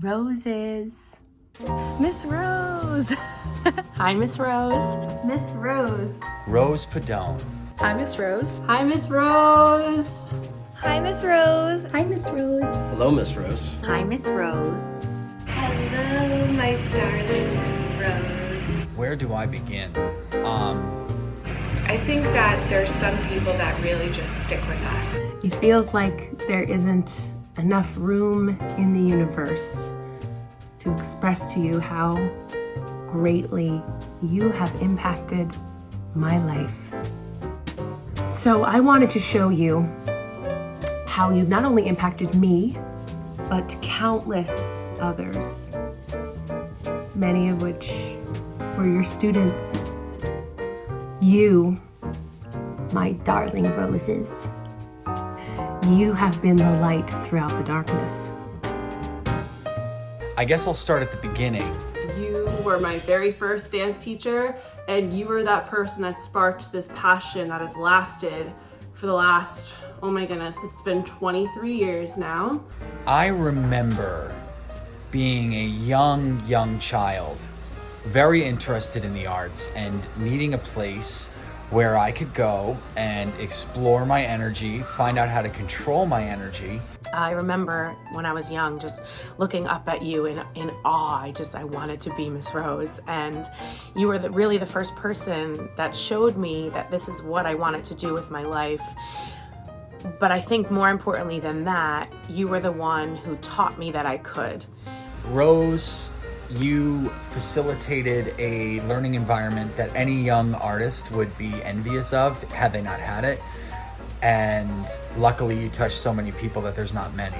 Roses. Miss Rose. Hi, Miss Rose. Miss Rose. Rose Pedone. Hi, Miss Rose. Hi, Miss Rose. Hi, Miss Rose. Hi, Miss Rose. Hello, Miss Rose. Hi, Miss Rose. Hello, my darling Miss Rose. Where do I begin? I think that there's some people that really just stick with us. It feels like there isn't enough room in the universe to express to you how greatly you have impacted my life. So I wanted to show you how you've not only impacted me, but countless others, many of which were your students. You, my darling roses, you have been the light throughout the darkness. I guess I'll start at the beginning. You were my very first dance teacher, and you were that person that sparked this passion that has lasted for the last, oh my goodness, it's been 23 years now. I remember being a young child, very interested in the arts and needing a place where I could go and explore my energy, find out how to control my energy. I remember when I was young, just looking up at you in awe. I wanted to be Miss Rose. And you were really the first person that showed me that this is what I wanted to do with my life. But I think more importantly than that, you were the one who taught me that I could. Rose, you facilitated a learning environment that any young artist would be envious of had they not had it. And luckily you touched so many people that there's not many.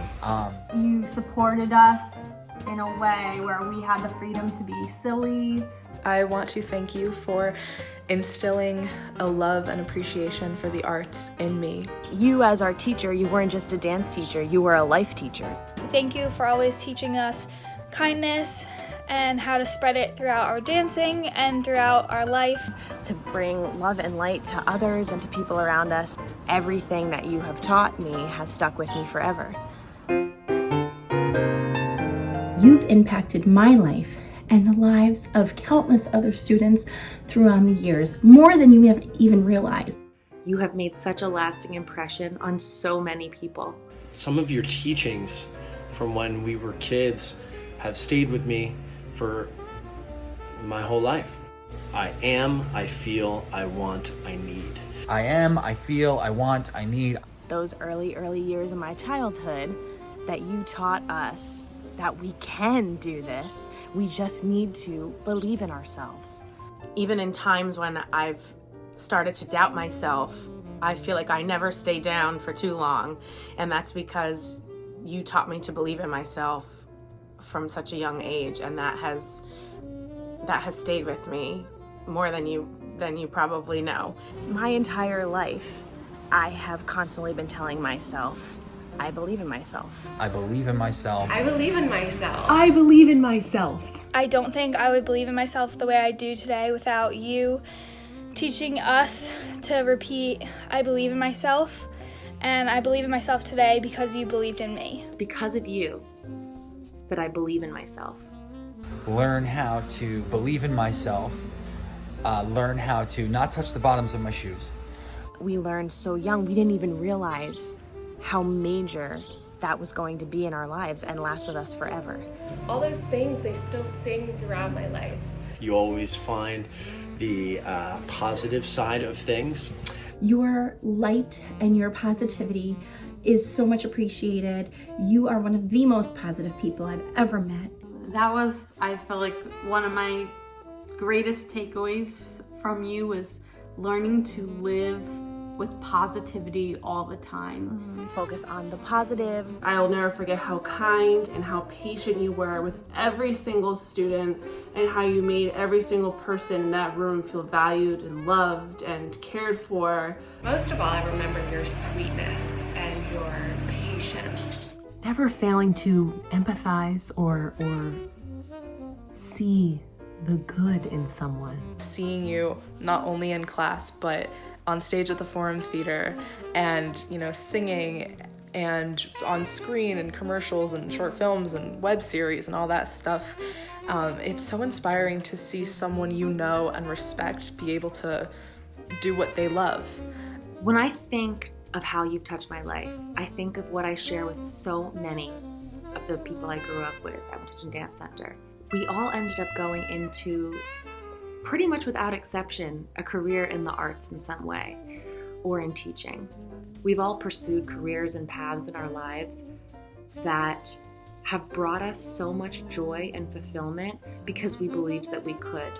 You supported us in a way where we had the freedom to be silly. I want to thank you for instilling a love and appreciation for the arts in me. You as our teacher, you weren't just a dance teacher, you were a life teacher. Thank you for always teaching us kindness and how to spread it throughout our dancing and throughout our life. To bring love and light to others and to people around us. Everything that you have taught me has stuck with me forever. You've impacted my life and the lives of countless other students throughout the years, more than you have even realized. You have made such a lasting impression on so many people. Some of your teachings from when we were kids have stayed with me for my whole life. I am, I feel, I want, I need. I am, I feel, I want, I need. Those early years of my childhood that you taught us that we can do this. We just need to believe in ourselves. Even in times when I've started to doubt myself, I feel like I never stay down for too long. And that's because you taught me to believe in myself from such a young age, and that has stayed with me more than you probably know. My entire life, I have constantly been telling myself, I believe in myself. I believe in myself. I believe in myself. I believe in myself. I don't think I would believe in myself the way I do today without you teaching us to repeat, I believe in myself, and I believe in myself today because you believed in me. It's because of you that I believe in myself. Learn how to believe in myself. Learn how to not touch the bottoms of my shoes. We learned so young, we didn't even realize how major that was going to be in our lives and last with us forever. All those things, they still sing throughout my life. You always find the positive side of things. Your light and your positivity is so much appreciated. You are one of the most positive people I've ever met. That was, I feel like, one of my greatest takeaways from you was learning to live with positivity all the time. Focus on the positive. I'll never forget how kind and how patient you were with every single student, and how you made every single person in that room feel valued and loved and cared for. Most of all, I remember your sweetness and your patience. Never failing to empathize or see the good in someone. Seeing you not only in class, but on stage at the Forum Theater and, singing and on screen and commercials and short films and web series and all that stuff. It's so inspiring to see someone you know and respect be able to do what they love. When I think of how you've touched my life, I think of what I share with so many of the people I grew up with at Pedone Dance Center. We all ended up going into, pretty much without exception, a career in the arts in some way, or in teaching. We've all pursued careers and paths in our lives that have brought us so much joy and fulfillment because we believed that we could.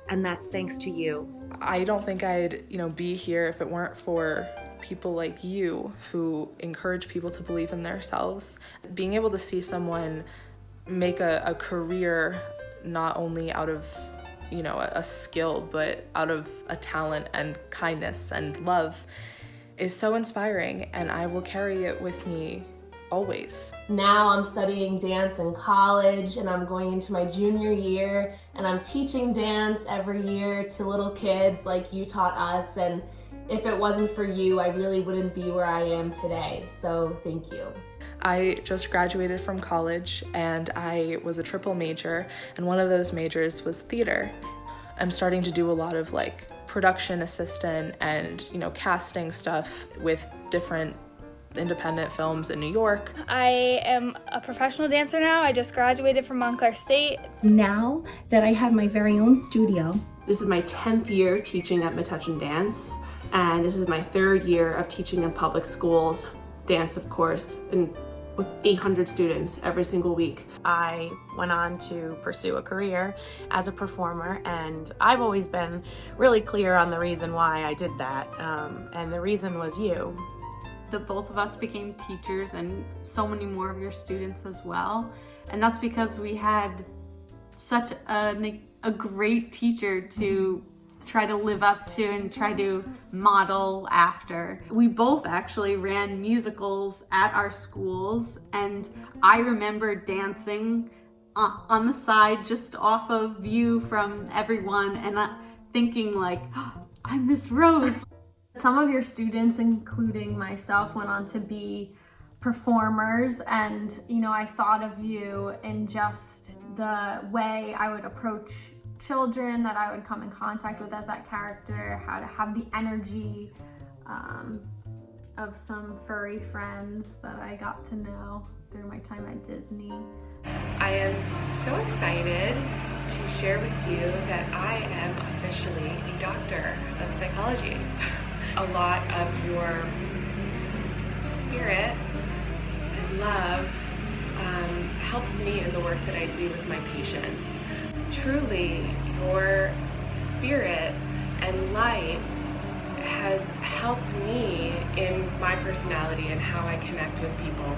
And that's thanks to you. I don't think I'd, be here if it weren't for people like you who encourage people to believe in themselves. Being able to see someone make a career not only out of, a skill, but out of a talent and kindness and love is so inspiring, and I will carry it with me always. Now I'm studying dance in college, and I'm going into my junior year, and I'm teaching dance every year to little kids like you taught us, and if it wasn't for you, I really wouldn't be where I am today, so thank you. I just graduated from college and I was a triple major, and one of those majors was theater. I'm starting to do a lot of production assistant and casting stuff with different independent films in New York. I am a professional dancer now. I just graduated from Montclair State. Now that I have my very own studio. This is my 10th year teaching at Pedone Dance, and this is my 3rd year of teaching in public schools, dance of course, and with 800 students every single week. I went on to pursue a career as a performer, and I've always been really clear on the reason why I did that, and the reason was you. The both of us became teachers, and so many more of your students as well, and that's because we had such a great teacher to try to live up to and try to model after. We both actually ran musicals at our schools, and I remember dancing on the side just off of view from everyone, and thinking oh, I'm Miss Rose. Some of your students, including myself, went on to be performers, and I thought of you in just the way I would approach children that I would come in contact with as that character, how to have the energy of some furry friends that I got to know through my time at Disney. I am so excited to share with you that I am officially a doctor of psychology. A lot of your spirit and love helps me in the work that I do with my patients. Truly, your spirit and light has helped me in my personality and how I connect with people.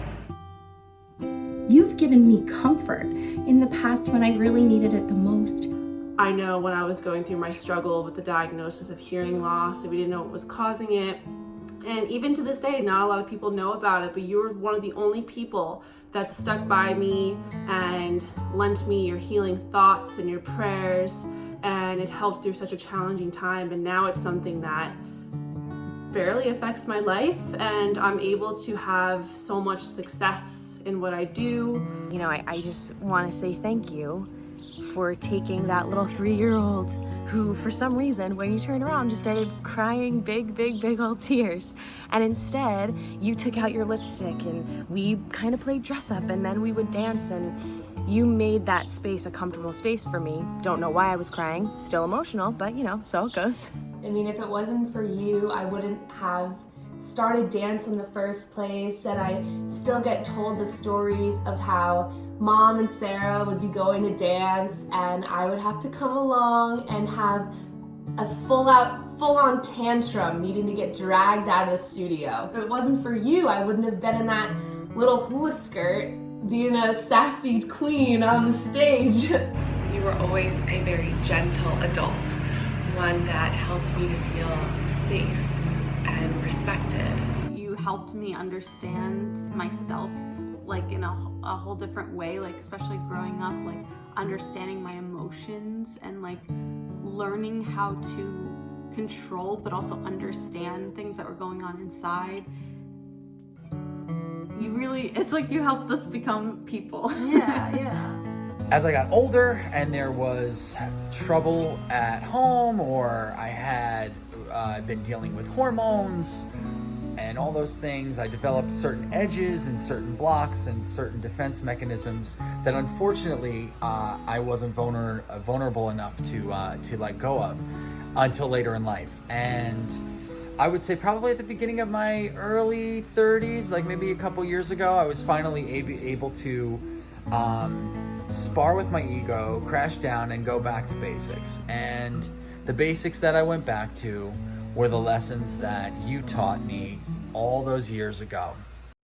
You've given me comfort in the past when I really needed it the most. I know when I was going through my struggle with the diagnosis of hearing loss, and we didn't know what was causing it. And even to this day, not a lot of people know about it, but you were one of the only people that stuck by me and lent me your healing thoughts and your prayers, and it helped through such a challenging time. And now it's something that barely affects my life, and I'm able to have so much success in what I do. I just want to say thank you for taking that little 3-year-old who, for some reason, when you turned around, just started crying big old tears. And instead, you took out your lipstick and we kind of played dress up, and then we would dance, and you made that space a comfortable space for me. Don't know why I was crying, still emotional, but so it goes. I mean, if it wasn't for you, I wouldn't have started dance in the first place, and I still get told the stories of how Mom and Sarah would be going to dance and I would have to come along and have a full-on tantrum needing to get dragged out of the studio. If it wasn't for you, I wouldn't have been in that little hula skirt being a sassy queen on the stage. You were always a very gentle adult, one that helped me to feel safe and respected. You helped me understand myself in a whole different way, especially growing up, understanding my emotions and learning how to control but also understand things that were going on inside. it's like you helped us become people. Yeah. As I got older and there was trouble at home, or I had been dealing with hormones and all those things, I developed certain edges and certain blocks and certain defense mechanisms that unfortunately I wasn't vulnerable enough to let go of until later in life. And I would say probably at the beginning of my early 30s, like maybe a couple years ago, I was finally able to spar with my ego, crash down, and go back to basics. And the basics that I went back to were the lessons that you taught me all those years ago.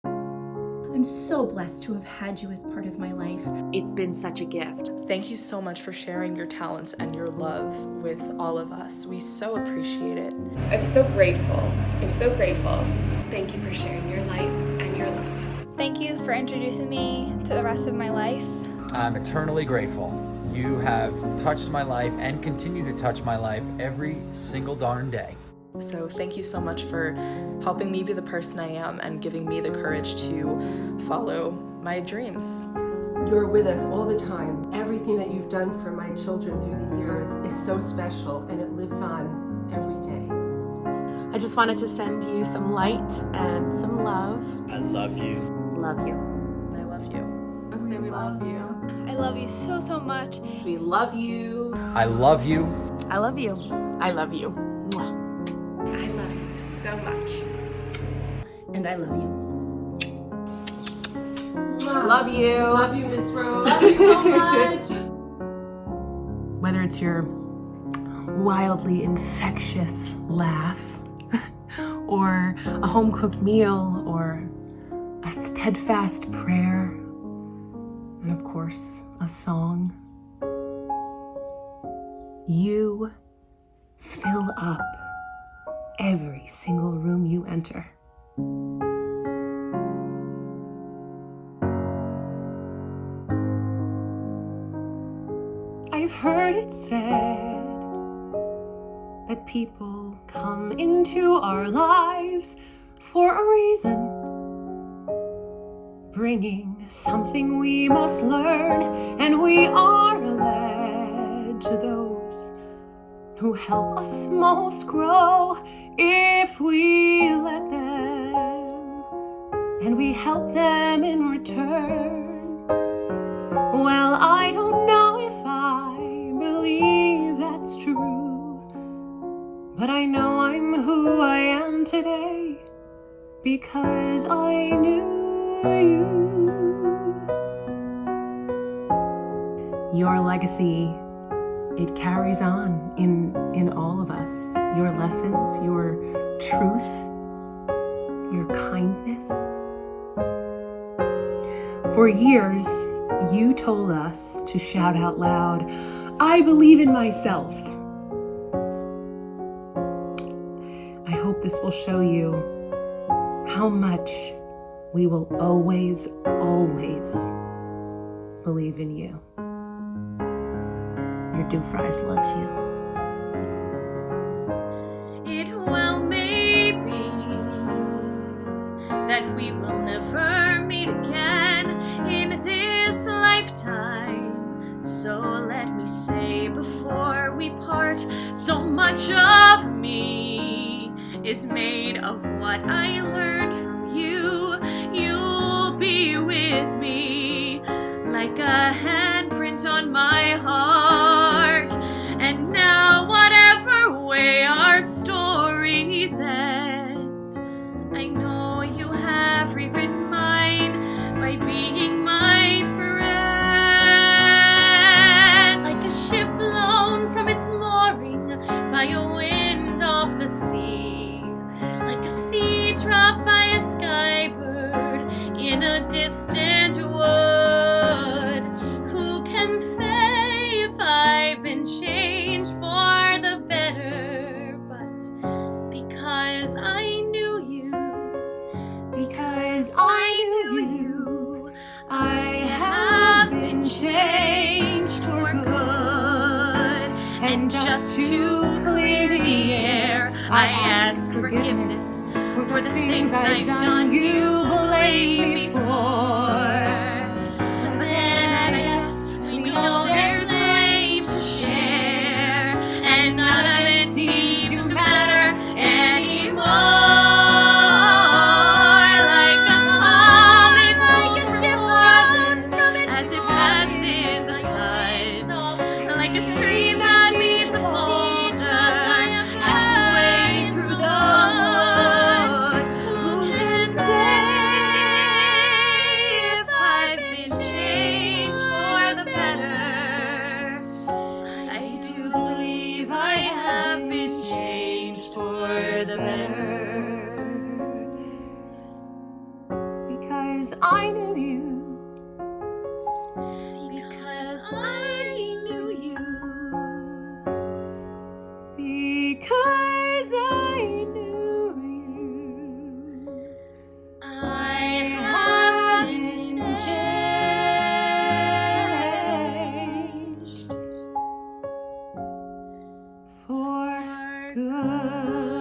I'm so blessed to have had you as part of my life. It's been such a gift. Thank you so much for sharing your talents and your love with all of us. We so appreciate it. I'm so grateful. I'm so grateful. Thank you for sharing your light and your love. Thank you for introducing me to the rest of my life. I'm eternally grateful. You have touched my life and continue to touch my life every single darn day. So thank you so much for helping me be the person I am and giving me the courage to follow my dreams. You're with us all the time. Everything that you've done for my children through the years is so special, and it lives on every day. I just wanted to send you some light and some love. I love you. Love you. And I love you. Say we love you. I love you so, so much. We love you. I love you. I love you. I love you. Mwah. I love you so much. And I love you. Love you. Love you, Miss Rose. Love you so much. Whether it's your wildly infectious laugh, or a home-cooked meal, or a steadfast prayer, and of course, a song, you fill up every single room you enter. I've heard it said that people come into our lives for a reason, bringing something we must learn, and we are led to those who help us most grow if we let them, and we help them in return. Well, I don't know if I believe that's true, but I know I'm who I am today because I knew you. Your legacy, it carries on in all of us. Your lessons, your truth, your kindness. For years, you told us to shout out loud, "I believe in myself." I hope this will show you how much we will always, always believe in you. Your Dew Fries loves you. It well may be that we will never meet again in this lifetime. So let me say before we part, so much of me is made of what I learned from you. You'll be with me like a handprint on my heart. And now whatever way our stories end, I know you have rewritten mine by being my friend. Like a ship blown from its mooring by a wind off the sea, like a sea drop by a skybird in a distant wood. Who can say if I've been changed for the better? But because I knew you, because I knew you, I have been changed for good. And just to clear the air, I ask forgiveness for the things I've done you blame me for. But then I guess we know there's blame to share, and none of it seems to matter anymore. Like a calm it rolls from orbit as it passes the sun, like a stream that meets a boulder halfway through the wood. Who can say if I've been changed for the better? I do believe I have been changed for the better. Because I knew you. Because I knew you. Because I knew you. I have been changed For good.